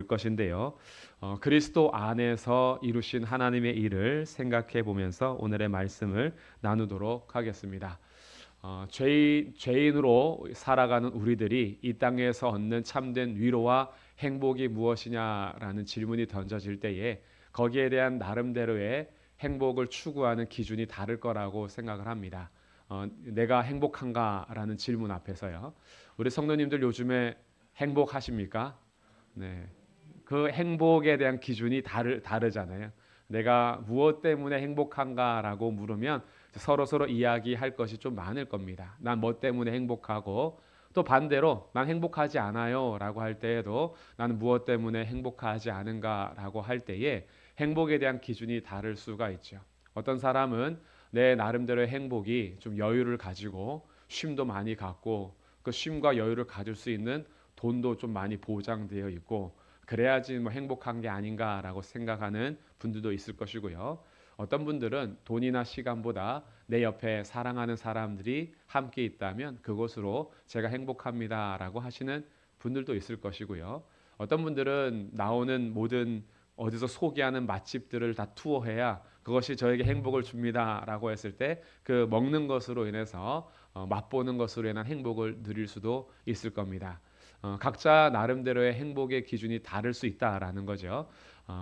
볼 것인데요. 그리스도 안에서 이루신 하나님의 일을 생각해 보면서 오늘의 말씀을 나누도록 하겠습니다. 죄인으로 살아가는 우리들이 이 땅에서 얻는 참된 위로와 행복이 무엇이냐라는 질문이 던져질 때에 거기에 대한 나름대로의 행복을 추구하는 기준이 다를 거라고 생각을 합니다. 내가 행복한가라는 질문 앞에서요. 우리 성도님들 요즘에 행복하십니까? 네. 그 행복에 대한 기준이 다르잖아요. 내가 무엇 때문에 행복한가라고 물으면 서로 이야기할 것이 좀 많을 겁니다. 난 뭐 때문에 행복하고 또 반대로 난 행복하지 않아요 라고 할 때에도 나는 무엇 때문에 행복하지 않은가라고 할 때에 행복에 대한 기준이 다를 수가 있죠. 어떤 사람은 내 나름대로의 행복이 좀 여유를 가지고 쉼도 많이 갖고 그 쉼과 여유를 가질 수 있는 돈도 좀 많이 보장되어 있고 그래야지 뭐 행복한 게 아닌가라고 생각하는 분들도 있을 것이고요. 어떤 분들은 돈이나 시간보다 내 옆에 사랑하는 사람들이 함께 있다면 그것으로 제가 행복합니다라고 하시는 분들도 있을 것이고요. 어떤 분들은 나오는 모든 어디서 소개하는 맛집들을 다 투어해야 그것이 저에게 행복을 줍니다라고 했을 때 그 먹는 것으로 인해서 맛보는 것으로 인한 행복을 누릴 수도 있을 겁니다. 각자 나름대로의 행복의 기준이 다를 수 있다라는 거죠.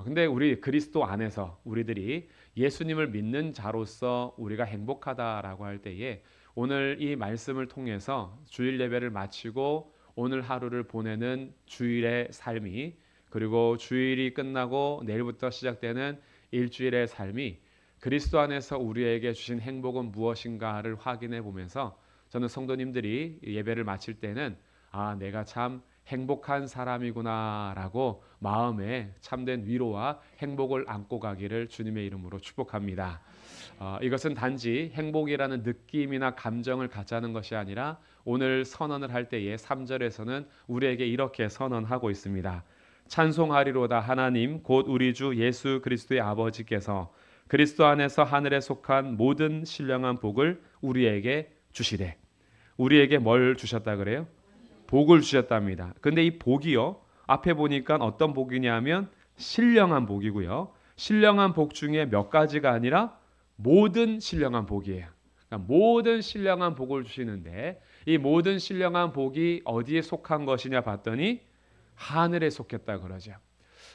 근데 우리 그리스도 안에서 우리들이 예수님을 믿는 자로서 우리가 행복하다라고 할 때에 오늘 이 말씀을 통해서 주일 예배를 마치고 오늘 하루를 보내는 주일의 삶이 그리고 주일이 끝나고 내일부터 시작되는 일주일의 삶이 그리스도 안에서 우리에게 주신 행복은 무엇인가를 확인해 보면서 저는 성도님들이 예배를 마칠 때는 내가 참 행복한 사람이구나라고 마음에 참된 위로와 행복을 안고 가기를 주님의 이름으로 축복합니다. 이것은 단지 행복이라는 느낌이나 감정을 갖자는 것이 아니라 오늘 선언을 할 때에 3절에서는 우리에게 이렇게 선언하고 있습니다. 찬송하리로다 하나님 곧 우리 주 예수 그리스도의 아버지께서 그리스도 안에서 하늘에 속한 모든 신령한 복을 우리에게 주시되 우리에게 뭘 주셨다 그래요? 복을 주셨답니다. 근데 이 복이요 앞에 보니까 어떤 복이냐면 신령한 복이고요. 신령한 복 중에 몇 가지가 아니라 모든 신령한 복이에요. 그러니까 모든 신령한 복을 주시는데 이 모든 신령한 복이 어디에 속한 것이냐 봤더니 하늘에 속했다 그러죠.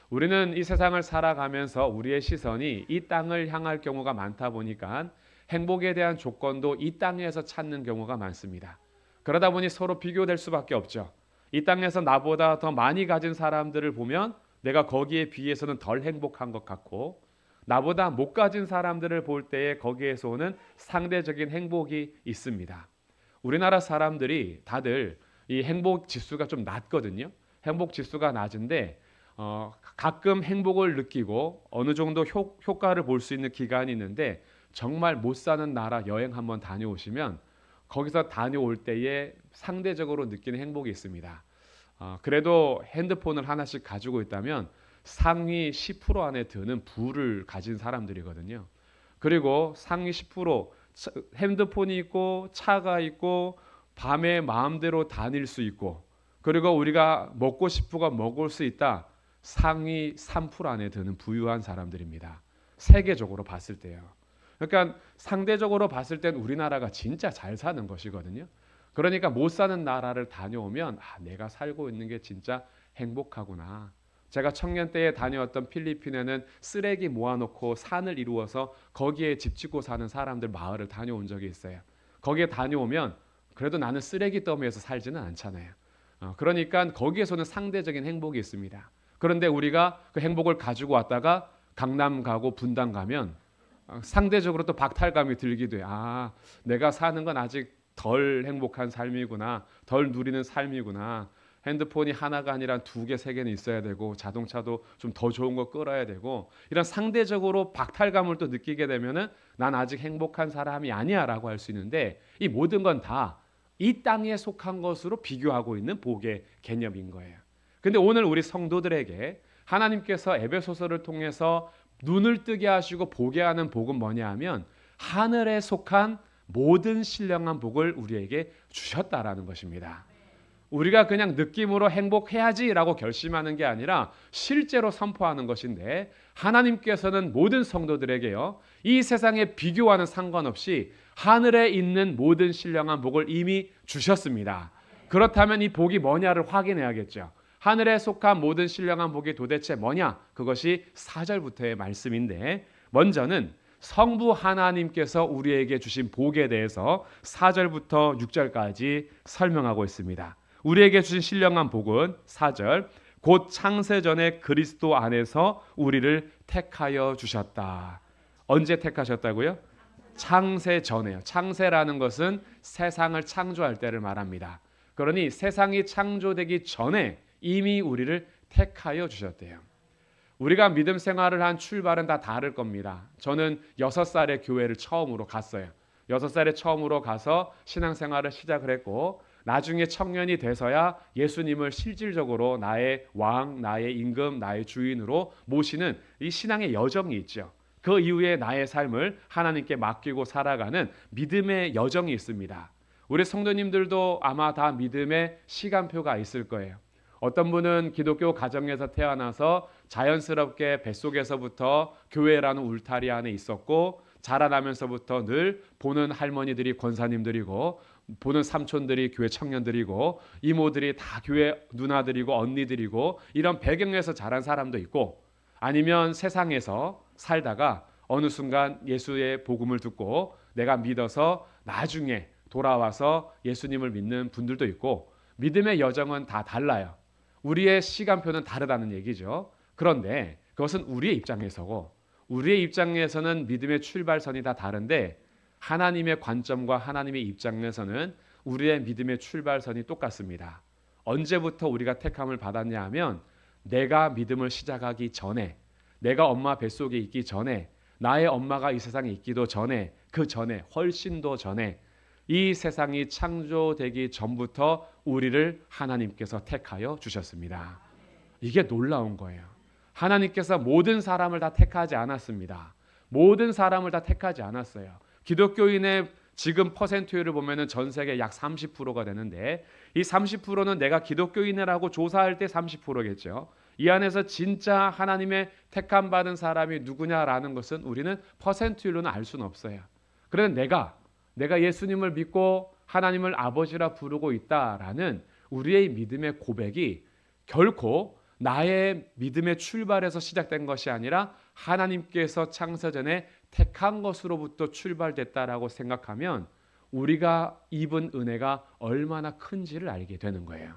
우리는 이 세상을 살아가면서 우리의 시선이 이 땅을 향할 경우가 많다 보니까 행복에 대한 조건도 이 땅에서 찾는 경우가 많습니다. 그러다 보니 서로 비교될 수밖에 없죠. 이 땅에서 나보다 더 많이 가진 사람들을 보면 내가 거기에 비해서는 덜 행복한 것 같고 나보다 못 가진 사람들을 볼 때에 거기에서 오는 상대적인 행복이 있습니다. 우리나라 사람들이 다들 이 행복 지수가 좀 낮거든요. 행복 지수가 낮은데 가끔 행복을 느끼고 어느 정도 효과를 볼 수 있는 기간이 있는데 정말 못 사는 나라 여행 한번 다녀오시면 거기서 다녀올 때에 상대적으로 느끼는 행복이 있습니다. 그래도 핸드폰을 하나씩 가지고 있다면 상위 10% 안에 드는 부를 가진 사람들이거든요. 그리고 상위 10% 핸드폰이 있고 차가 있고 밤에 마음대로 다닐 수 있고 그리고 우리가 먹고 싶은 거 먹을 수 있다. 상위 3% 안에 드는 부유한 사람들입니다. 세계적으로 봤을 때요. 그러니까 상대적으로 봤을 땐 우리나라가 진짜 잘 사는 것이거든요. 그러니까 못 사는 나라를 다녀오면 내가 살고 있는 게 진짜 행복하구나. 제가 청년 때에 다녀왔던 필리핀에는 쓰레기 모아놓고 산을 이루어서 거기에 집 짓고 사는 사람들 마을을 다녀온 적이 있어요. 거기에 다녀오면 그래도 나는 쓰레기 더미에서 살지는 않잖아요. 그러니까 거기에서는 상대적인 행복이 있습니다. 그런데 우리가 그 행복을 가지고 왔다가 강남 가고 분당 가면 상대적으로 또 박탈감이 들기도 해요. 내가 사는 건 아직 덜 행복한 삶이구나. 덜 누리는 삶이구나. 핸드폰이 하나가 아니라 2개, 3개는 있어야 되고 자동차도 좀 더 좋은 거 끌어야 되고 이런 상대적으로 박탈감을 또 느끼게 되면은 난 아직 행복한 사람이 아니야 라고 할 수 있는데 이 모든 건 다 이 땅에 속한 것으로 비교하고 있는 복의 개념인 거예요. 근데 오늘 우리 성도들에게 하나님께서 에베소서를 통해서 눈을 뜨게 하시고 보게 하는 복은 뭐냐 하면 하늘에 속한 모든 신령한 복을 우리에게 주셨다라는 것입니다. 우리가 그냥 느낌으로 행복해야지라고 결심하는 게 아니라 실제로 선포하는 것인데, 하나님께서는 모든 성도들에게요, 이 세상의 비교와는 상관없이 하늘에 있는 모든 신령한 복을 이미 주셨습니다. 그렇다면 이 복이 뭐냐를 확인해야겠죠. 하늘에 속한 모든 신령한 복이 도대체 뭐냐? 그것이 4절부터의 말씀인데, 먼저는 성부 하나님께서 우리에게 주신 복에 대해서 4절부터 6절까지 설명하고 있습니다. 우리에게 주신 신령한 복은 4절, 곧 창세전에 그리스도 안에서 우리를 택하여 주셨다. 언제 택하셨다고요? 창세전에요. 창세라는 것은 세상을 창조할 때를 말합니다. 그러니 세상이 창조되기 전에 이미 우리를 택하여 주셨대요. 우리가 믿음 생활을 한 출발은 다 다를 겁니다. 저는 6살에 교회를 처음으로 갔어요. 6살에 처음으로 가서 신앙생활을 시작을 했고, 나중에 청년이 돼서야 예수님을 실질적으로 나의 왕, 나의 임금, 나의 주인으로 모시는 이 신앙의 여정이 있죠. 그 이후에 나의 삶을 하나님께 맡기고 살아가는 믿음의 여정이 있습니다. 우리 성도님들도 아마 다 믿음의 시간표가 있을 거예요. 어떤 분은 기독교 가정에서 태어나서 자연스럽게 뱃속에서부터 교회라는 울타리 안에 있었고, 자라나면서부터 늘 보는 할머니들이 권사님들이고, 보는 삼촌들이 교회 청년들이고, 이모들이 다 교회 누나들이고 언니들이고, 이런 배경에서 자란 사람도 있고, 아니면 세상에서 살다가 어느 순간 예수의 복음을 듣고 내가 믿어서 나중에 돌아와서 예수님을 믿는 분들도 있고, 믿음의 여정은 다 달라요. 우리의 시간표는 다르다는 얘기죠. 그런데 그것은 우리의 입장에서고, 우리의 입장에서는 믿음의 출발선이 다 다른데, 하나님의 관점과 하나님의 입장에서는 우리의 믿음의 출발선이 똑같습니다. 언제부터 우리가 택함을 받았냐 하면, 내가 믿음을 시작하기 전에, 내가 엄마 뱃속에 있기 전에, 나의 엄마가 이 세상에 있기도 전에, 그 전에, 훨씬 더 전에, 이 세상이 창조되기 전부터 우리를 하나님께서 택하여 주셨습니다. 이게 놀라운 거예요. 하나님께서 모든 사람을 다 택하지 않았습니다. 모든 사람을 다 택하지 않았어요. 기독교인의 지금 퍼센트율을 보면 전 세계 약 30%가 되는데, 이 30%는 내가 기독교인이라고 조사할 때 30%겠죠. 이 안에서 진짜 하나님의 택함 받은 사람이 누구냐라는 것은 우리는 퍼센트율로는 알 수는 없어요. 그런데 내가 예수님을 믿고 하나님을 아버지라 부르고 있다라는 우리의 믿음의 고백이 결코 나의 믿음의 출발에서 시작된 것이 아니라 하나님께서 창세전에 택한 것으로부터 출발됐다라고 생각하면 우리가 입은 은혜가 얼마나 큰지를 알게 되는 거예요.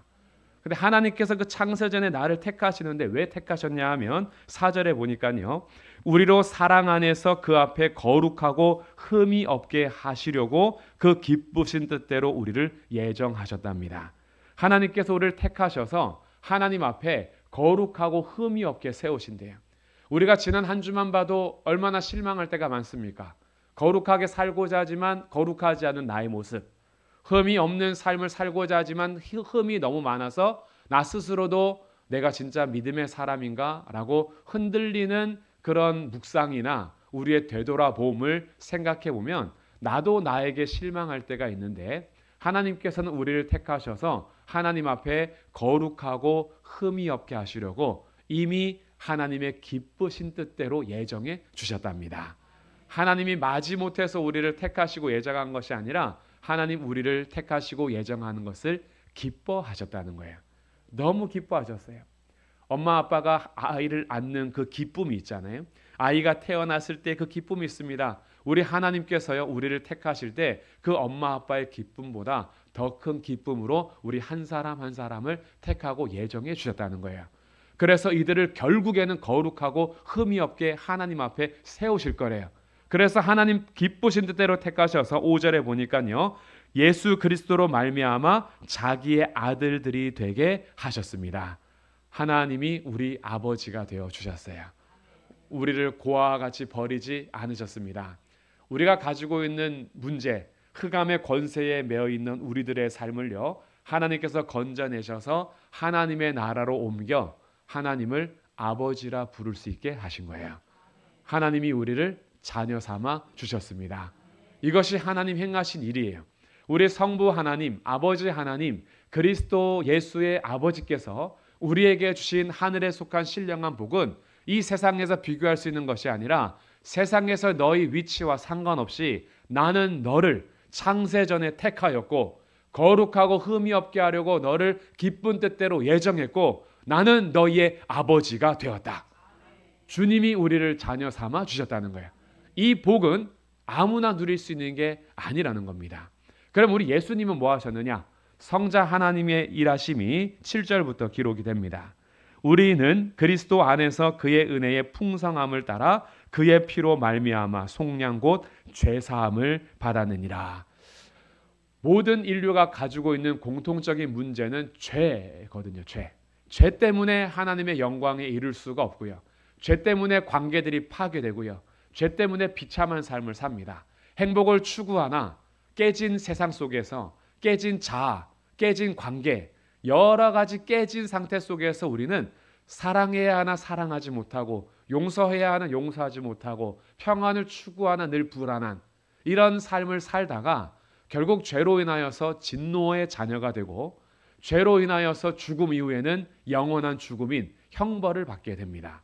근데 하나님께서 그 창세전에 나를 택하시는데 왜 택하셨냐 하면 4절에 보니까요, 우리로 사랑 안에서 그 앞에 거룩하고 흠이 없게 하시려고 그 기쁘신 뜻대로 우리를 예정하셨답니다. 하나님께서 우리를 택하셔서 하나님 앞에 거룩하고 흠이 없게 세우신대요. 우리가 지난 한 주만 봐도 얼마나 실망할 때가 많습니까? 거룩하게 살고자 하지만 거룩하지 않은 나의 모습, 흠이 없는 삶을 살고자 하지만 흠이 너무 많아서 나 스스로도 내가 진짜 믿음의 사람인가? 라고 흔들리는 그런 묵상이나 우리의 되돌아봄을 생각해 보면 나도 나에게 실망할 때가 있는데, 하나님께서는 우리를 택하셔서 하나님 앞에 거룩하고 흠이 없게 하시려고 이미 하나님의 기쁘신 뜻대로 예정해 주셨답니다. 하나님이 마지못해서 우리를 택하시고 예정한 것이 아니라 하나님 우리를 택하시고 예정하는 것을 기뻐하셨다는 거예요. 너무 기뻐하셨어요. 엄마 아빠가 아이를 낳는 그 기쁨이 있잖아요. 아이가 태어났을 때 그 기쁨이 있습니다. 우리 하나님께서요, 우리를 택하실 때 그 엄마 아빠의 기쁨보다 더 큰 기쁨으로 우리 한 사람 한 사람을 택하고 예정해 주셨다는 거예요. 그래서 이들을 결국에는 거룩하고 흠이 없게 하나님 앞에 세우실 거래요. 그래서 하나님 기쁘신 뜻대로 택하셔서 5절에 보니까요, 예수 그리스도로 말미암아 자기의 아들들이 되게 하셨습니다. 하나님이 우리 아버지가 되어 주셨어요. 우리를 고아와 같이 버리지 않으셨습니다. 우리가 가지고 있는 문제, 흑암의 권세에 매여 있는 우리들의 삶을요, 하나님께서 건져내셔서 하나님의 나라로 옮겨 하나님을 아버지라 부를 수 있게 하신 거예요. 하나님이 우리를 자녀 삼아 주셨습니다. 이것이 하나님 행하신 일이에요. 우리 성부 하나님, 아버지 하나님, 그리스도 예수의 아버지께서 우리에게 주신 하늘에 속한 신령한 복은 이 세상에서 비교할 수 있는 것이 아니라 세상에서 너희 위치와 상관없이 나는 너를 창세전에 택하였고 거룩하고 흠이 없게 하려고 너를 기쁜 뜻대로 예정했고 나는 너희의 아버지가 되었다. 주님이 우리를 자녀 삼아 주셨다는 거예요. 이 복은 아무나 누릴 수 있는 게 아니라는 겁니다. 그럼 우리 예수님은 뭐 하셨느냐? 성자 하나님의 일하심이 7절부터 기록이 됩니다. 우리는 그리스도 안에서 그의 은혜의 풍성함을 따라 그의 피로 말미암아 속량 곧 죄사함을 받았느니라. 모든 인류가 가지고 있는 공통적인 문제는 죄거든요. 죄 때문에 하나님의 영광에 이를 수가 없고요. 죄 때문에 관계들이 파괴되고요. 죄 때문에 비참한 삶을 삽니다. 행복을 추구하나 깨진 세상 속에서 깨진 자아, 깨진 관계, 여러 가지 깨진 상태 속에서 우리는 사랑해야 하나 사랑하지 못하고 용서해야 하나 용서하지 못하고 평안을 추구하나 늘 불안한 이런 삶을 살다가 결국 죄로 인하여서 진노의 자녀가 되고 죄로 인하여서 죽음 이후에는 영원한 죽음인 형벌을 받게 됩니다.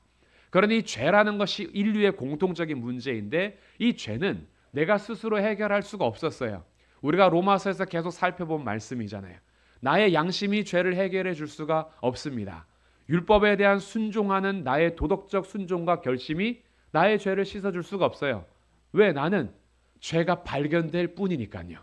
그러니 죄라는 것이 인류의 공통적인 문제인데 이 죄는 내가 스스로 해결할 수가 없었어요. 우리가 로마서에서 계속 살펴본 말씀이잖아요. 나의 양심이 죄를 해결해 줄 수가 없습니다. 율법에 대한 순종하는 나의 도덕적 순종과 결심이 나의 죄를 씻어줄 수가 없어요. 왜? 나는 죄가 발견될 뿐이니까요.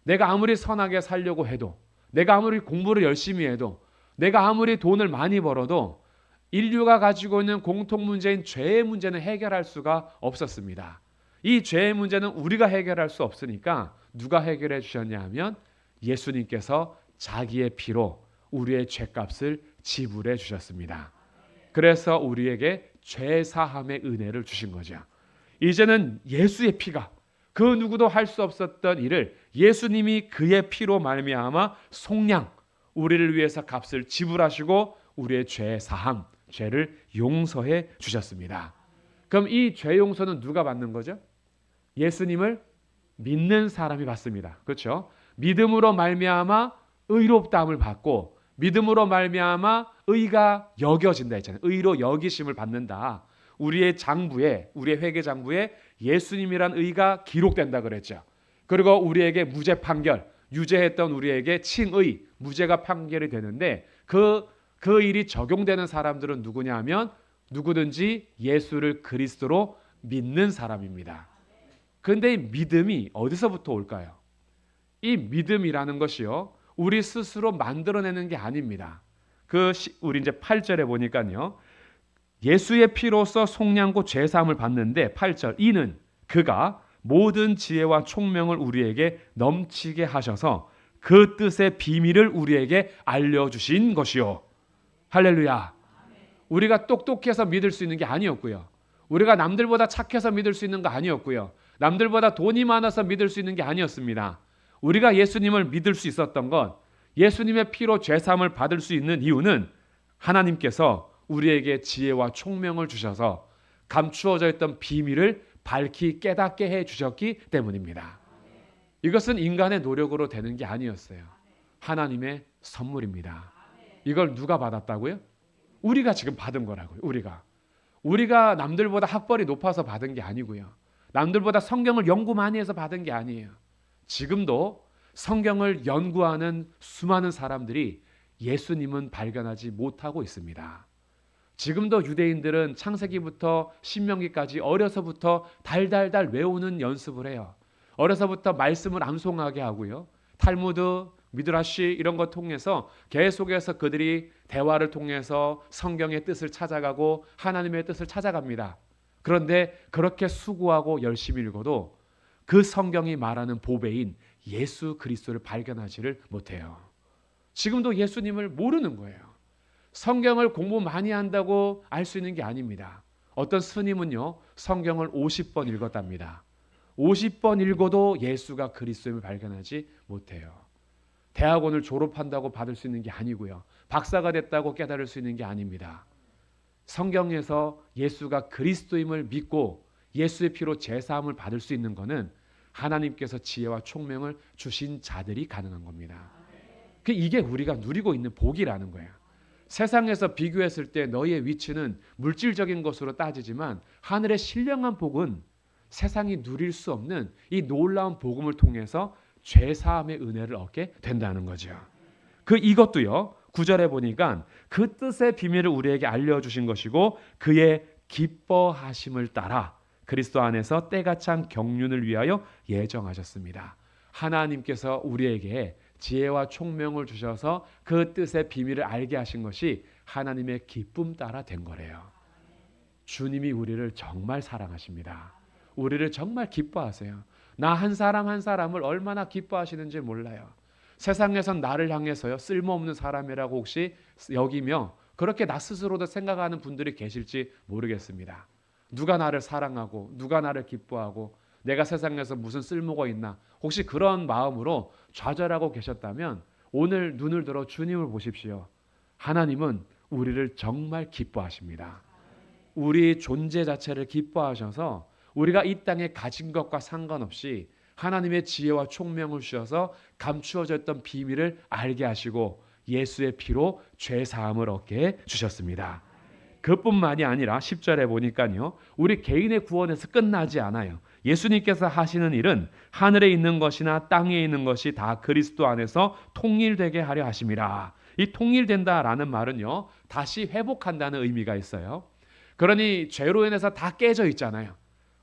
내가 아무리 선하게 살려고 해도, 내가 아무리 공부를 열심히 해도, 내가 아무리 돈을 많이 벌어도 인류가 가지고 있는 공통 문제인 죄의 문제는 해결할 수가 없었습니다. 이 죄의 문제는 우리가 해결할 수 없으니까 누가 해결해 주셨냐 하면 예수님께서 자기의 피로 우리의 죄값을 지불해 주셨습니다. 그래서 우리에게 죄사함의 은혜를 주신 거죠. 이제는 예수의 피가 그 누구도 할 수 없었던 일을 예수님이 그의 피로 말미암아 속량 우리를 위해서 값을 지불하시고 우리의 죄사함, 죄를 용서해 주셨습니다. 그럼 이 죄 용서는 누가 받는 거죠? 예수님을 믿는 사람이 받습니다. 그렇죠? 믿음으로 말미암아 의롭다함을 받고 믿음으로 말미암아 의가 여겨진다 했잖아요. 의로 여기심을 받는다. 우리의 장부에, 우리의 회개 장부에 예수님이란 의가 기록된다 그랬죠. 그리고 우리에게 무죄 판결, 유죄했던 우리에게 칭의, 무죄가 판결이 되는데 그 일이 적용되는 사람들은 누구냐 하면 누구든지 예수를 그리스도로 믿는 사람입니다. 그런데 이 믿음이 어디서부터 올까요? 이 믿음이라는 것이요, 우리 스스로 만들어내는 게 아닙니다. 우리 이제 8절에 보니까요, 예수의 피로써 속량고 죄사함을 받는데 8절, 이는 그가 모든 지혜와 총명을 우리에게 넘치게 하셔서 그 뜻의 비밀을 우리에게 알려주신 것이요. 할렐루야. 우리가 똑똑해서 믿을 수 있는 게 아니었고요. 우리가 남들보다 착해서 믿을 수 있는 거 아니었고요. 남들보다 돈이 많아서 믿을 수 있는 게 아니었습니다. 우리가 예수님을 믿을 수 있었던 것, 예수님의 피로 죄사함을 받을 수 있는 이유는 하나님께서 우리에게 지혜와 총명을 주셔서 감추어져 있던 비밀을 밝히 깨닫게 해주셨기 때문입니다. 이것은 인간의 노력으로 되는 게 아니었어요. 하나님의 선물입니다. 이걸 누가 받았다고요? 우리가 지금 받은 거라고요. 우리가 남들보다 학벌이 높아서 받은 게 아니고요. 남들보다 성경을 연구 많이 해서 받은 게 아니에요. 지금도 성경을 연구하는 수많은 사람들이 예수님은 발견하지 못하고 있습니다. 지금도 유대인들은 창세기부터 신명기까지 어려서부터 달달달 외우는 연습을 해요. 어려서부터 말씀을 암송하게 하고요. 탈무드, 미드라시 이런 거 통해서 계속해서 그들이 대화를 통해서 성경의 뜻을 찾아가고 하나님의 뜻을 찾아갑니다. 그런데 그렇게 수고하고 열심히 읽어도 그 성경이 말하는 보배인 예수 그리스도를 발견하지를 못해요. 지금도 예수님을 모르는 거예요. 성경을 공부 많이 한다고 알 수 있는 게 아닙니다. 어떤 스님은요, 성경을 50번 읽었답니다. 50번 읽어도 예수가 그리스도임을 발견하지 못해요. 대학원을 졸업한다고 받을 수 있는 게 아니고요. 박사가 됐다고 깨달을 수 있는 게 아닙니다. 성경에서 예수가 그리스도임을 믿고 예수의 피로 제사함을 받을 수 있는 것은 하나님께서 지혜와 총명을 주신 자들이 가능한 겁니다. 이게 우리가 누리고 있는 복이라는 거예요. 세상에서 비교했을 때 너희의 위치는 물질적인 것으로 따지지만 하늘의 신령한 복은 세상이 누릴 수 없는 이 놀라운 복음을 통해서 죄사함의 은혜를 얻게 된다는 거죠. 이것도요. 9절에 보니까 그 뜻의 비밀을 우리에게 알려주신 것이고 그의 기뻐하심을 따라 그리스도 안에서 때가 찬 경륜을 위하여 예정하셨습니다. 하나님께서 우리에게 지혜와 총명을 주셔서 그 뜻의 비밀을 알게 하신 것이 하나님의 기쁨 따라 된 거래요. 주님이 우리를 정말 사랑하십니다. 우리를 정말 기뻐하세요. 나 한 사람 한 사람을 얼마나 기뻐하시는지 몰라요. 세상에선 나를 향해서요 쓸모없는 사람이라고 혹시 여기며 그렇게 나 스스로도 생각하는 분들이 계실지 모르겠습니다. 누가 나를 사랑하고 누가 나를 기뻐하고 내가 세상에서 무슨 쓸모가 있나 혹시 그런 마음으로 좌절하고 계셨다면 오늘 눈을 들어 주님을 보십시오. 하나님은 우리를 정말 기뻐하십니다. 우리 존재 자체를 기뻐하셔서 우리가 이 땅에 가진 것과 상관없이 하나님의 지혜와 총명을 주셔서 감추어졌던 비밀을 알게 하시고 예수의 피로 죄 사함을 얻게 주셨습니다. 그뿐만이 아니라 10절에 보니까요. 우리 개인의 구원에서 끝나지 않아요. 예수님께서 하시는 일은 하늘에 있는 것이나 땅에 있는 것이 다 그리스도 안에서 통일되게 하려 하심이라. 이 통일된다라는 말은요. 다시 회복한다는 의미가 있어요. 그러니 죄로 인해서 다 깨져 있잖아요.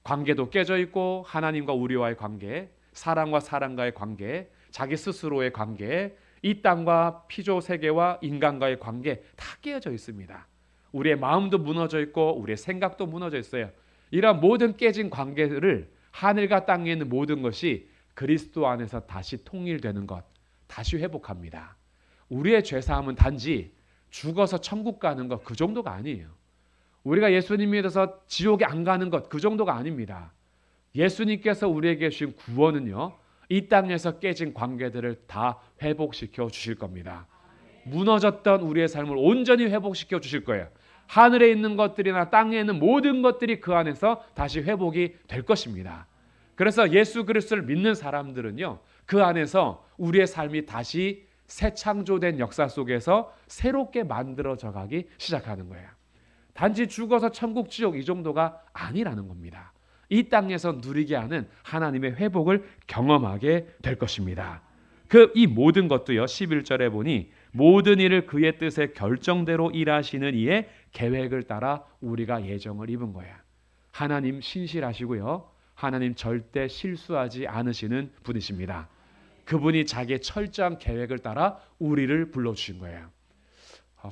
관계도 깨져 있고 하나님과 우리와의 관계, 사람과 사람과의 관계, 자기 스스로의 관계, 이 땅과 피조 세계와 인간과의 관계 다 깨져 있습니다. 우리의 마음도 무너져 있고 우리의 생각도 무너져 있어요. 이런 모든 깨진 관계를 하늘과 땅에 있는 모든 것이 그리스도 안에서 다시 통일되는 것, 다시 회복합니다. 우리의 죄사함은 단지 죽어서 천국 가는 것 그 정도가 아니에요. 우리가 예수님 믿어서 지옥에 안 가는 것 그 정도가 아닙니다. 예수님께서 우리에게 주신 구원은요. 이 땅에서 깨진 관계들을 다 회복시켜 주실 겁니다. 무너졌던 우리의 삶을 온전히 회복시켜 주실 거예요. 하늘에 있는 것들이나 땅에 있는 모든 것들이 그 안에서 다시 회복이 될 것입니다. 그래서 예수 그리스도를 믿는 사람들은요. 그 안에서 우리의 삶이 다시 새 창조된 역사 속에서 새롭게 만들어져 가기 시작하는 거예요. 단지 죽어서 천국 지옥 이 정도가 아니라는 겁니다. 이 땅에서 누리게 하는 하나님의 회복을 경험하게 될 것입니다. 이 모든 것도요. 11절에 보니 모든 일을 그의 뜻의 결정대로 일하시는 이의 계획을 따라 우리가 예정을 입은 거야. 하나님 신실하시고요. 하나님 절대 실수하지 않으시는 분이십니다. 그분이 자기의 철저한 계획을 따라 우리를 불러주신 거예요.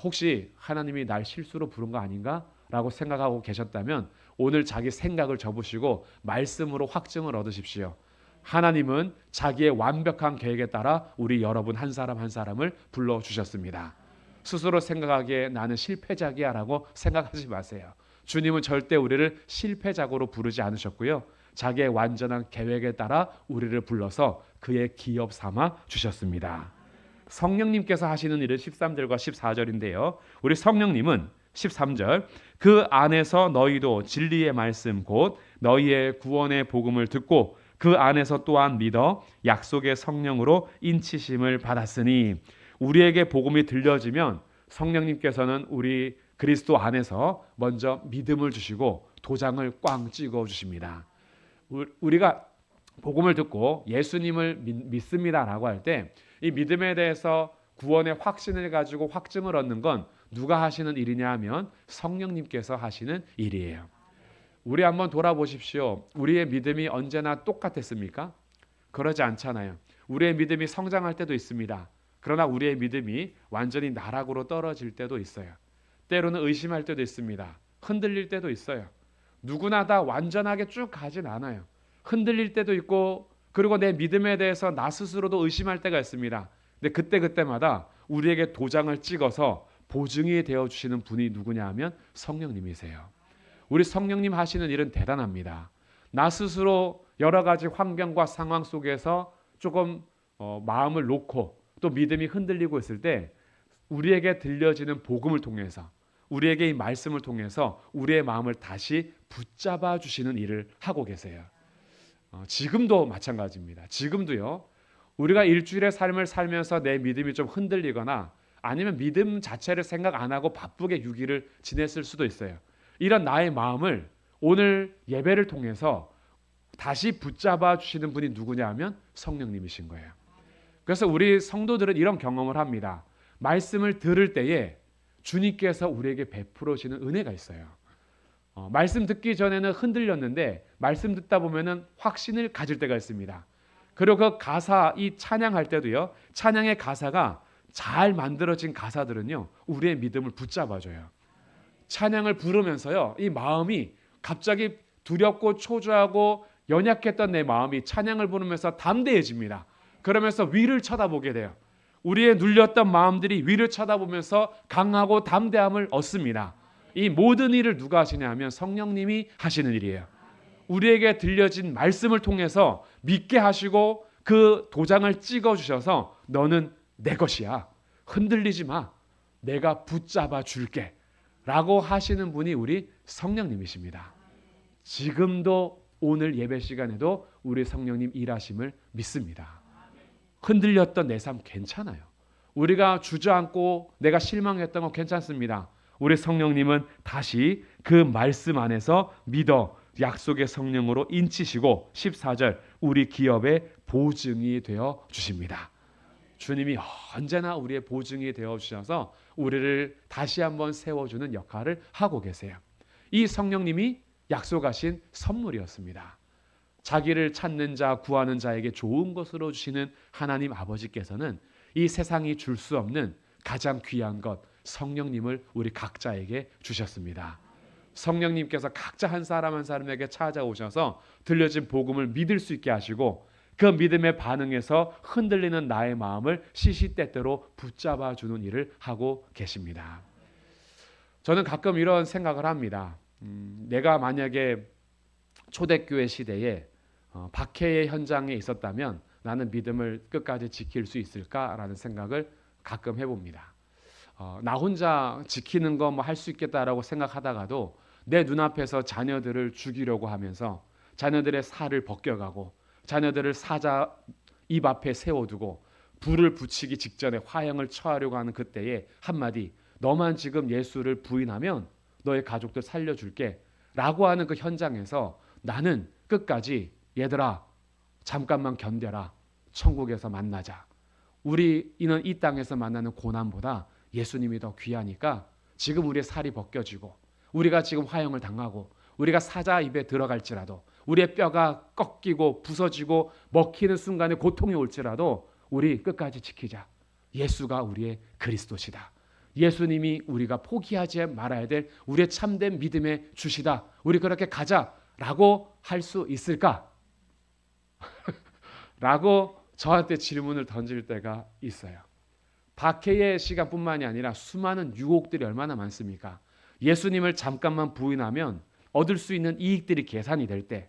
혹시 하나님이 날 실수로 부른 거 아닌가? 라고 생각하고 계셨다면 오늘 자기 생각을 접으시고 말씀으로 확증을 얻으십시오. 하나님은 자기의 완벽한 계획에 따라 우리 여러분 한 사람 한 사람을 불러주셨습니다. 스스로 생각하기에 나는 실패작이야 라고 생각하지 마세요. 주님은 절대 우리를 실패작으로 부르지 않으셨고요. 자기의 완전한 계획에 따라 우리를 불러서 그의 기업 삼아 주셨습니다. 성령님께서 하시는 일은 13절과 14절인데요. 우리 성령님은 13절 그 안에서 너희도 진리의 말씀 곧 너희의 구원의 복음을 듣고 그 안에서 또한 믿어 약속의 성령으로 인치심을 받았으니 우리에게 복음이 들려지면 성령님께서는 우리 그리스도 안에서 먼저 믿음을 주시고 도장을 꽝 찍어 주십니다. 우리가 복음을 듣고 예수님을 믿습니다라고 할 때 이 믿음에 대해서 구원의 확신을 가지고 확증을 얻는 건 누가 하시는 일이냐 하면 성령님께서 하시는 일이에요. 우리 한번 돌아보십시오. 우리의 믿음이 언제나 똑같았습니까? 그러지 않잖아요. 우리의 믿음이 성장할 때도 있습니다. 그러나 우리의 믿음이 완전히 나락으로 떨어질 때도 있어요. 때로는 의심할 때도 있습니다. 흔들릴 때도 있어요. 누구나 다 완전하게 쭉 가진 않아요. 흔들릴 때도 있고 그리고 내 믿음에 대해서 나 스스로도 의심할 때가 있습니다. 근데 그때마다 우리에게 도장을 찍어서 보증이 되어주시는 분이 누구냐 하면 성령님이세요. 우리 성령님 하시는 일은 대단합니다. 나 스스로 여러 가지 환경과 상황 속에서 조금 마음을 놓고 또 믿음이 흔들리고 있을 때 우리에게 들려지는 복음을 통해서 우리에게 이 말씀을 통해서 우리의 마음을 다시 붙잡아 주시는 일을 하고 계세요. 지금도 마찬가지입니다. 지금도요. 우리가 일주일의 삶을 살면서 내 믿음이 좀 흔들리거나 아니면 믿음 자체를 생각 안 하고 바쁘게 6일을 지냈을 수도 있어요. 이런 나의 마음을 오늘 예배를 통해서 다시 붙잡아 주시는 분이 누구냐 하면 성령님이신 거예요. 그래서 우리 성도들은 이런 경험을 합니다. 말씀을 들을 때에 주님께서 우리에게 베풀어 주시는 은혜가 있어요. 말씀 듣기 전에는 흔들렸는데 말씀 듣다 보면은 확신을 가질 때가 있습니다. 그리고 그 가사, 이 찬양할 때도요. 찬양의 가사가 잘 만들어진 가사들은요. 우리의 믿음을 붙잡아줘요. 찬양을 부르면서요. 이 마음이 갑자기 두렵고 초조하고 연약했던 내 마음이 찬양을 부르면서 담대해집니다. 그러면서 위를 쳐다보게 돼요. 우리의 눌렸던 마음들이 위를 쳐다보면서 강하고 담대함을 얻습니다. 이 모든 일을 누가 하시냐 하면 성령님이 하시는 일이에요. 우리에게 들려진 말씀을 통해서 믿게 하시고 그 도장을 찍어주셔서 너는 내 것이야. 흔들리지 마. 내가 붙잡아 줄게. 라고 하시는 분이 우리 성령님이십니다. 지금도 오늘 예배 시간에도 우리 성령님 일하심을 믿습니다. 흔들렸던 내 삶 괜찮아요. 우리가 주저앉고 내가 실망했던 거 괜찮습니다. 우리 성령님은 다시 그 말씀 안에서 믿어 약속의 성령으로 인치시고 14절 우리 기업의 보증이 되어 주십니다. 주님이 언제나 우리의 보증이 되어 주셔서 우리를 다시 한번 세워주는 역할을 하고 계세요. 이 성령님이 약속하신 선물이었습니다. 자기를 찾는 자, 구하는 자에게 좋은 것으로 주시는 하나님 아버지께서는 이 세상이 줄 수 없는 가장 귀한 것 성령님을 우리 각자에게 주셨습니다. 성령님께서 각자 한 사람 한 사람에게 찾아오셔서 들려진 복음을 믿을 수 있게 하시고 그 믿음에 반응해서 흔들리는 나의 마음을 시시때때로 붙잡아 주는 일을 하고 계십니다. 저는 가끔 이런 생각을 합니다. 내가 만약에 초대교회 시대에 박해의 현장에 있었다면 나는 믿음을 끝까지 지킬 수 있을까라는 생각을 가끔 해봅니다. 나 혼자 지키는 거 뭐 할 수 있겠다라고 생각하다가도 내 눈앞에서 자녀들을 죽이려고 하면서 자녀들의 살을 벗겨가고 자녀들을 사자 입 앞에 세워두고 불을 붙이기 직전에 화형을 처하려고 하는 그때에 한마디 너만 지금 예수를 부인하면 너의 가족들 살려줄게 라고 하는 그 현장에서 나는 끝까지 얘들아 잠깐만 견뎌라. 천국에서 만나자. 우리는 이 땅에서 만나는 고난보다 예수님이 더 귀하니까 지금 우리의 살이 벗겨지고 우리가 지금 화형을 당하고 우리가 사자 입에 들어갈지라도 우리의 뼈가 꺾이고 부서지고 먹히는 순간에 고통이 올지라도 우리 끝까지 지키자. 예수가 우리의 그리스도시다. 예수님이 우리가 포기하지 말아야 될 우리의 참된 믿음의 주시다. 우리 그렇게 가자라고 할 수 있을까? 라고 저한테 질문을 던질 때가 있어요. 박해의 시간뿐만이 아니라 수많은 유혹들이 얼마나 많습니까? 예수님을 잠깐만 부인하면 얻을 수 있는 이익들이 계산이 될 때,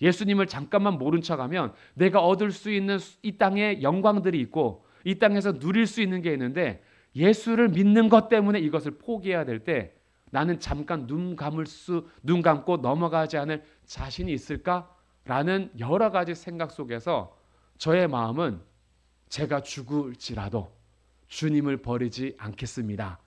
예수님을 잠깐만 모른 척하면 내가 얻을 수 있는 이 땅의 영광들이 있고 이 땅에서 누릴 수 있는 게 있는데 예수를 믿는 것 때문에 이것을 포기해야 될 때 나는 잠깐 눈 감고 넘어가지 않을 자신이 있을까라는 여러 가지 생각 속에서 저의 마음은 제가 죽을지라도 주님을 버리지 않겠습니다.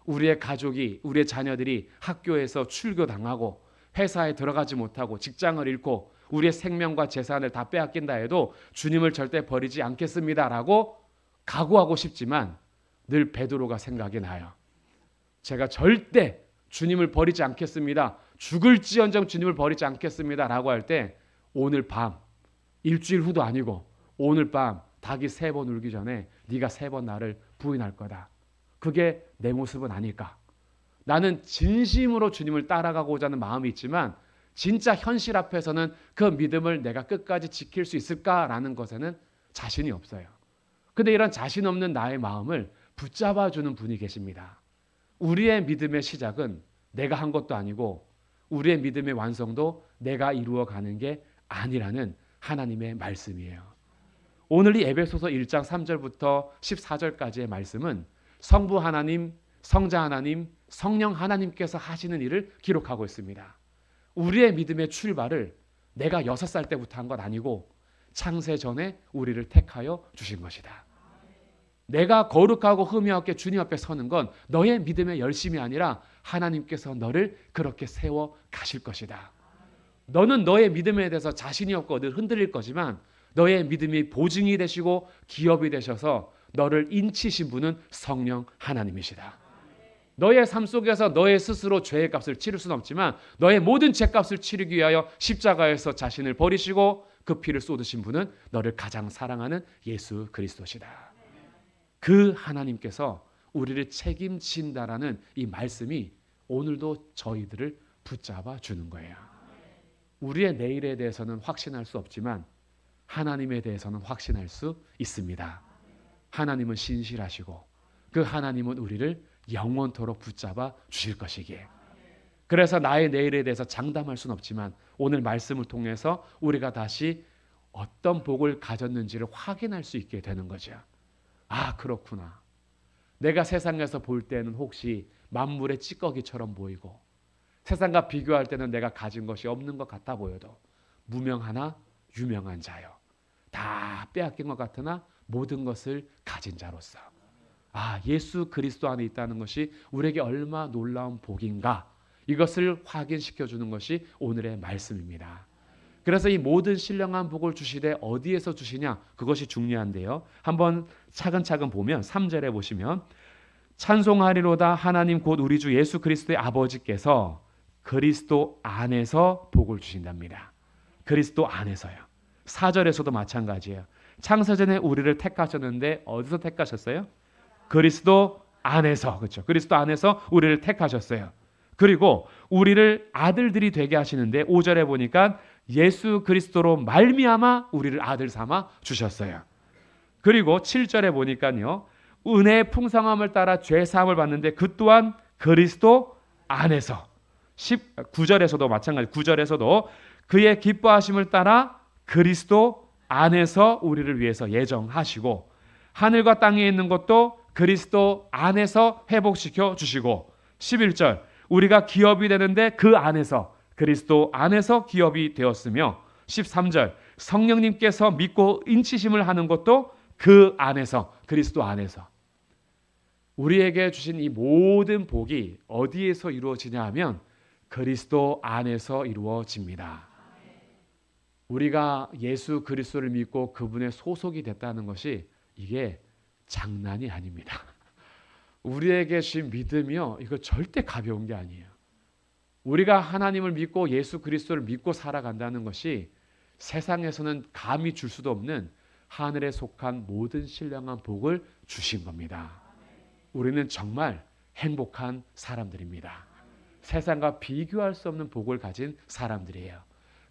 우리의 가족이, 우리의 자녀들이 학교에서 출교당하고 회사에 들어가지 못하고 직장을 잃고 우리의 생명과 재산을 다 빼앗긴다 해도 주님을 절대 버리지 않겠습니다라고 각오하고 싶지만 늘 베드로가 생각이 나요. 제가 절대 주님을 버리지 않겠습니다. 죽을지언정 주님을 버리지 않겠습니다라고 할 때 오늘 밤, 일주일 후도 아니고 오늘 밤 닭이 3번 울기 전에 네가 3번 나를 부인할 거다. 그게 내 모습은 아닐까? 나는 진심으로 주님을 따라가고자 하는 마음이 있지만 진짜 현실 앞에서는 그 믿음을 내가 끝까지 지킬 수 있을까라는 것에는 자신이 없어요. 근데 이런 자신 없는 나의 마음을 붙잡아주는 분이 계십니다. 우리의 믿음의 시작은 내가 한 것도 아니고 우리의 믿음의 완성도 내가 이루어가는 게 아니라는 하나님의 말씀이에요. 오늘 이 에베소서 1장 3절부터 14절까지의 말씀은 성부 하나님, 성자 하나님, 성령 하나님께서 하시는 일을 기록하고 있습니다. 우리의 믿음의 출발을 내가 6살 때부터 한 것 아니고 창세 전에 우리를 택하여 주신 것이다. 내가 거룩하고 흠이 없게 주님 앞에 서는 건 너의 믿음의 열심이 아니라 하나님께서 너를 그렇게 세워 가실 것이다. 너는 너의 믿음에 대해서 자신이 없고 늘 흔들릴 거지만 너의 믿음이 보증이 되시고 기업이 되셔서 너를 인치신 분은 성령 하나님이시다. 너의 삶 속에서 너의 스스로 죄의 값을 치를 수는 없지만 너의 모든 죄값을 치르기 위하여 십자가에서 자신을 버리시고 그 피를 쏟으신 분은 너를 가장 사랑하는 예수 그리스도시다. 그 하나님께서 우리를 책임진다라는 이 말씀이 오늘도 저희들을 붙잡아 주는 거예요. 우리의 내일에 대해서는 확신할 수 없지만 하나님에 대해서는 확신할 수 있습니다. 하나님은 신실하시고 그 하나님은 우리를 영원토록 붙잡아 주실 것이기에 그래서 나의 내일에 대해서 장담할 수는 없지만 오늘 말씀을 통해서 우리가 다시 어떤 복을 가졌는지를 확인할 수 있게 되는 거죠. 아, 그렇구나. 내가 세상에서 볼 때는 혹시 만물의 찌꺼기처럼 보이고 세상과 비교할 때는 내가 가진 것이 없는 것 같아 보여도 무명하나 유명한 자요. 다 빼앗긴 것 같으나 모든 것을 가진 자로서 아, 예수 그리스도 안에 있다는 것이 우리에게 얼마나 놀라운 복인가 이것을 확인시켜 주는 것이 오늘의 말씀입니다. 그래서 이 모든 신령한 복을 주시되 어디에서 주시냐 그것이 중요한데요. 한번 차근차근 보면 3절에 보시면 찬송하리로다 하나님 곧 우리 주 예수 그리스도의 아버지께서 그리스도 안에서 복을 주신답니다. 그리스도 안에서요. 4절에서도 마찬가지예요. 창세전에 우리를 택하셨는데 어디서 택하셨어요? 그리스도 안에서. 그렇죠. 그리스도 안에서 우리를 택하셨어요. 그리고 우리를 아들들이 되게 하시는데 5절에 보니까 예수 그리스도로 말미암아 우리를 아들 삼아 주셨어요. 그리고 7절에 보니까요. 은혜의 풍성함을 따라 죄 사함을 받는데 그 또한 그리스도 안에서 19절에서도 마찬가지 9절에서도 그의 기뻐하심을 따라 그리스도 안에서 우리를 위해서 예정하시고 하늘과 땅에 있는 것도 그리스도 안에서 회복시켜 주시고 11절 우리가 기업이 되는데 그 안에서 그리스도 안에서 기업이 되었으며 13절 성령님께서 믿고 인치심을 하는 것도 그 안에서 그리스도 안에서 우리에게 주신 이 모든 복이 어디에서 이루어지냐 하면 그리스도 안에서 이루어집니다. 우리가 예수 그리스도를 믿고 그분의 소속이 됐다는 것이 이게 장난이 아닙니다. 우리에게 주신 믿음이요 이거 절대 가벼운 게 아니에요. 우리가 하나님을 믿고 예수 그리스도를 믿고 살아간다는 것이 세상에서는 감히 줄 수도 없는 하늘에 속한 모든 신령한 복을 주신 겁니다. 우리는 정말 행복한 사람들입니다. 세상과 비교할 수 없는 복을 가진 사람들이에요.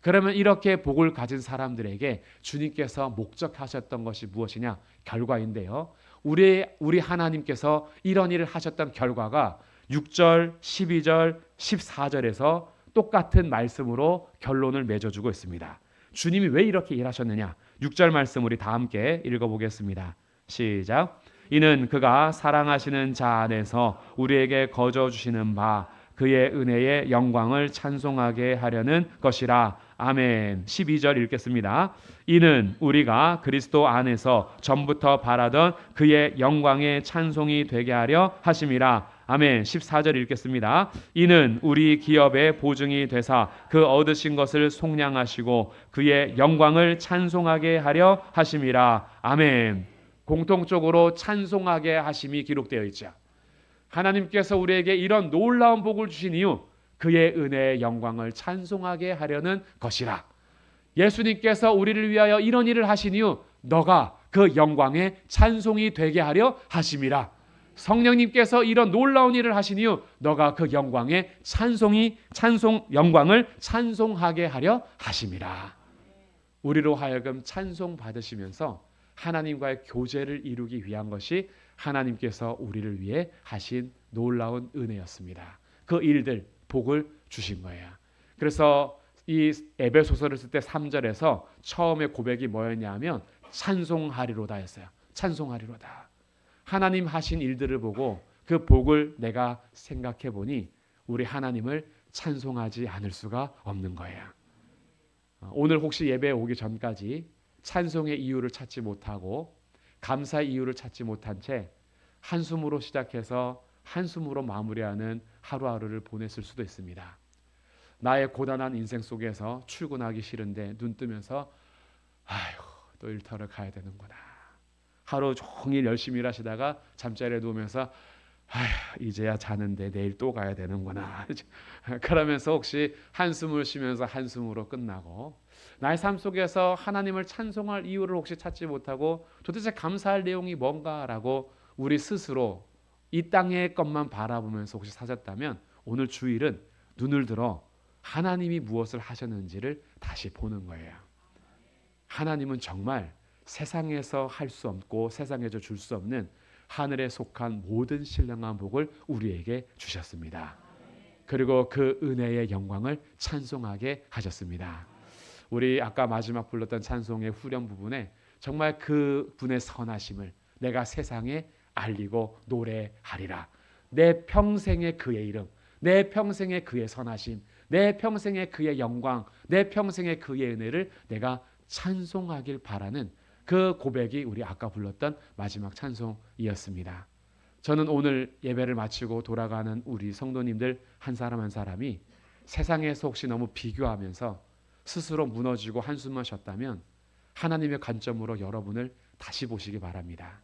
그러면 이렇게 복을 가진 사람들에게 주님께서 목적하셨던 것이 무엇이냐? 결과인데요. 우리 하나님께서 이런 일을 하셨던 결과가 6절, 12절, 14절에서 똑같은 말씀으로 결론을 맺어주고 있습니다. 주님이 왜 이렇게 일하셨느냐? 6절 말씀 우리 다 함께 읽어보겠습니다. 시작. 이는 그가 사랑하시는 자 안에서 우리에게 거저 주시는 바 그의 은혜의 영광을 찬송하게 하려는 것이라. 아멘. 12절 읽겠습니다. 이는 우리가 그리스도 안에서 전부터 바라던 그의 영광의 찬송이 되게 하려 하심이라. 아멘. 14절 읽겠습니다. 이는 우리 기업의 보증이 되사 그 얻으신 것을 속량하시고 그의 영광을 찬송하게 하려 하심이라. 아멘. 공통적으로 찬송하게 하심이 기록되어 있죠. 하나님께서 우리에게 이런 놀라운 복을 주신 이유 그의 은혜의 영광을 찬송하게 하려는 것이라. 예수님께서 우리를 위하여 이런 일을 하신 이유 너가 그 영광의 찬송이 되게 하려 하심이라. 성령님께서 이런 놀라운 일을 하신 이유 너가 그 영광의 영광을 찬송하게 하려 하심이라. 우리로 하여금 찬송 받으시면서 하나님과의 교제를 이루기 위한 것이 하나님께서 우리를 위해 하신 놀라운 은혜였습니다. 그 일들 복을 주신 거예요. 그래서 이 에베소서를 쓸 때 3절에서 처음에 고백이 뭐였냐 하면 찬송하리로다 했어요. 찬송하리로다. 하나님 하신 일들을 보고 그 복을 내가 생각해 보니 우리 하나님을 찬송하지 않을 수가 없는 거예요. 오늘 혹시 예배에 오기 전까지 찬송의 이유를 찾지 못하고 감사의 이유를 찾지 못한 채 한숨으로 시작해서 한숨으로 마무리하는 하루하루를 보냈을 수도 있습니다. 나의 고단한 인생 속에서 출근하기 싫은데 눈 뜨면서 아휴 또 일터를 가야 되는구나. 하루 종일 열심히 일하시다가 잠자리에 누우면서 아휴 이제야 자는데 내일 또 가야 되는구나. 그러면서 혹시 한숨을 쉬면서 한숨으로 끝나고 나의 삶 속에서 하나님을 찬송할 이유를 혹시 찾지 못하고 도대체 감사할 내용이 뭔가라고 우리 스스로 이 땅의 것만 바라보면서 혹시 사셨다면 오늘 주일은 눈을 들어 하나님이 무엇을 하셨는지를 다시 보는 거예요. 하나님은 정말 세상에서 할 수 없고 세상에서 줄 수 없는 하늘에 속한 모든 신령한 복을 우리에게 주셨습니다. 그리고 그 은혜의 영광을 찬송하게 하셨습니다. 우리 아까 마지막 불렀던 찬송의 후렴 부분에 정말 그 분의 선하심을 내가 세상에 알리고 노래하리라. 내 평생의 그의 이름, 내 평생의 그의 선하심, 내 평생의 그의 영광, 내 평생의 그의 은혜를 내가 찬송하길 바라는 그 고백이 우리 아까 불렀던 마지막 찬송이었습니다. 저는 오늘 예배를 마치고 돌아가는 우리 성도님들 한 사람 한 사람이 세상에서 혹시 너무 비교하면서 스스로 무너지고 한숨만 쉬었다면 하나님의 관점으로 여러분을 다시 보시기 바랍니다.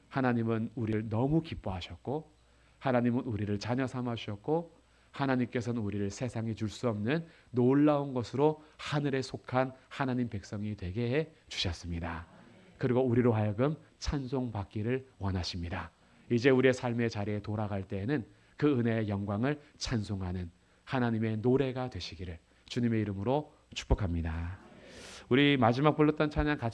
하나님은 우리를 너무 기뻐하셨고 하나님은 우리를 자녀 삼으셨고 하나님께서는 우리를 세상에 줄 수 없는 놀라운 것으로 하늘에 속한 하나님 백성이 되게 해 주셨습니다. 그리고 우리로 하여금 찬송받기를 원하십니다. 이제 우리의 삶의 자리에 돌아갈 때에는 그 은혜의 영광을 찬송하는 하나님의 노래가 되시기를 주님의 이름으로 축복합니다. 우리 마지막 불렀던 찬양 같이